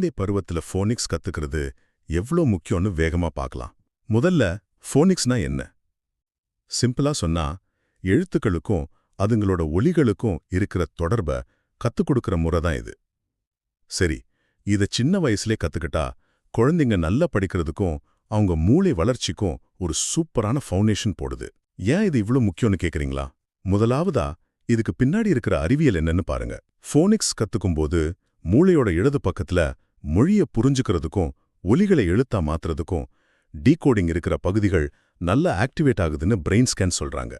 குழந்தை பருவத்துல ஃபோனிக்ஸ் கத்துக்கிறது எவ்ளோ முக்கியம்னு வேகமா பார்க்கலாம். முதல்ல ஃபோனிக்ஸ்னா என்ன? சிம்பிளா சொன்னா, எழுத்துக்களுக்கும் அதுங்களோட ஒலிகளுக்கும் இருக்கிற தொடர்ப கத்துக் கொடுக்கிற முறை தான் இது. சரி, இத சின்ன வயசுலே கத்துக்கிட்டா குழந்தைங்க நல்லா படிக்கிறதுக்கும் அவங்க மூளை வளர்ச்சிக்கும் ஒரு சூப்பரான ஃபவுண்டேஷன் போடுது. ஏன் இது இவ்ளோ முக்கியம்னு கேக்குறீங்களா? முதலாவதா இதுக்கு பின்னாடி இருக்கிற அறிவியல் என்னன்னு பாருங்க. ஃபோனிக்ஸ் கத்துக்கும்போது மூளையோட இடது பக்கத்துல மொழிய புரிஞ்சுக்கிறதுக்கும் ஒலிகளை எழுத்தா மாத்துறதுக்கும் டீகோடிங் இருக்கிற பகுதிகள் நல்லா ஆக்டிவேட் ஆகுதுன்னு பிரெயின் ஸ்கேன் சொல்றாங்க.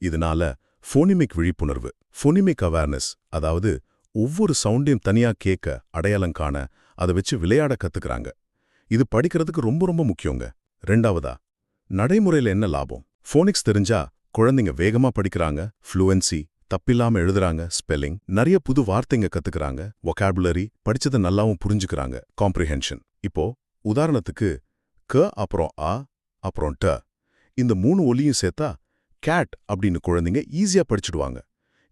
இதனால ஃபோனிமிக் விழிப்புணர்வு, ஃபோனிமிக் அவேர்னஸ், அதாவது ஒவ்வொரு சவுண்டையும் தனியா கேட்க, அடையாளம் காண, அதை வச்சு விளையாட கத்துக்கிறாங்க. இது படிக்கிறதுக்கு ரொம்ப ரொம்ப முக்கியங்க. ரெண்டாவதா, நடைமுறையில என்ன லாபம்? ஃபோனிக்ஸ் தெரிஞ்சா குழந்தைங்க வேகமா படிக்கிறாங்க, ஃப்ளூவன்சி, தப்பில்லாம எழுதுறாங்க, ஸ்பெல்லிங், நிறைய புது வார்த்தைங்க கத்துக்கிறாங்க, வொகாபுலரி, படிச்சதை நல்லாவும் புரிஞ்சுக்கிறாங்க, காம்ப்ரிஹென்ஷன். இப்போ உதாரணத்துக்கு க அப்புறம் அ அப்புறம் ட இந்த 3 ஒலியும் சேர்த்தா கேட் அப்படின்னு குழந்தைங்க ஈஸியா படிச்சுடுவாங்க.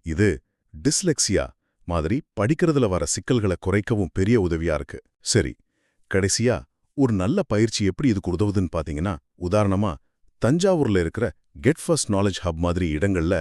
இது டிஸ்லெக்சியா மாதிரி படிக்கிறதுல வர சிக்கல்களை குறைக்கவும் பெரிய உதவியா இருக்கு. சரி, கடைசியா ஒரு நல்ல பயிற்சி எப்படி இதுக்கு உதவுதுன்னு பாத்தீங்கன்னா, உதாரணமா தஞ்சாவூர்ல இருக்கிற கெட் ஃபர்ஸ்ட் நாலேஜ் ஹப் மாதிரி இடங்கள்ல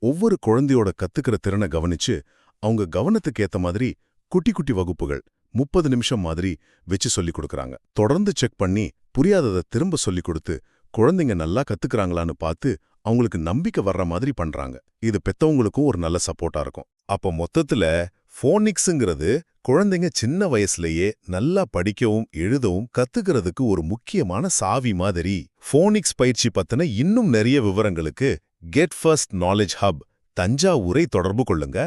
ஒவ்வொரு குழந்தையோட கத்துக்கிற திறனை கவனிச்சு அவங்க கவனத்துக்கு ஏத்த மாதிரி குட்டி குட்டி வகுப்புகள் 30 நிமிஷம் மாதிரி வச்சு சொல்லிக் கொடுக்கறாங்க. தொடர்ந்து செக் பண்ணி புரியாததை திரும்ப சொல்லிக் கொடுத்து குழந்தைங்க நல்லா கத்துக்கிறாங்களான்னு பார்த்து அவங்களுக்கு நம்பிக்கை வர்ற மாதிரி பண்றாங்க. இது பெத்தவங்களுக்கும் ஒரு நல்ல சப்போர்ட்டா இருக்கும். அப்போ மொத்தத்துல ஃபோனிக்ஸுங்கிறது குழந்தைங்க சின்ன வயசுலயே நல்லா படிக்கவும் எழுதவும் கத்துக்கிறதுக்கு ஒரு முக்கியமான சாவி மாதிரி. ஃபோனிக்ஸ் பயிற்சி பத்தின இன்னும் நிறைய விவரங்களுக்கு கெட் ஃபர்ஸ்ட் நாலேஜ் ஹப் தஞ்சாவூரை தொடர்பு கொள்ளுங்க.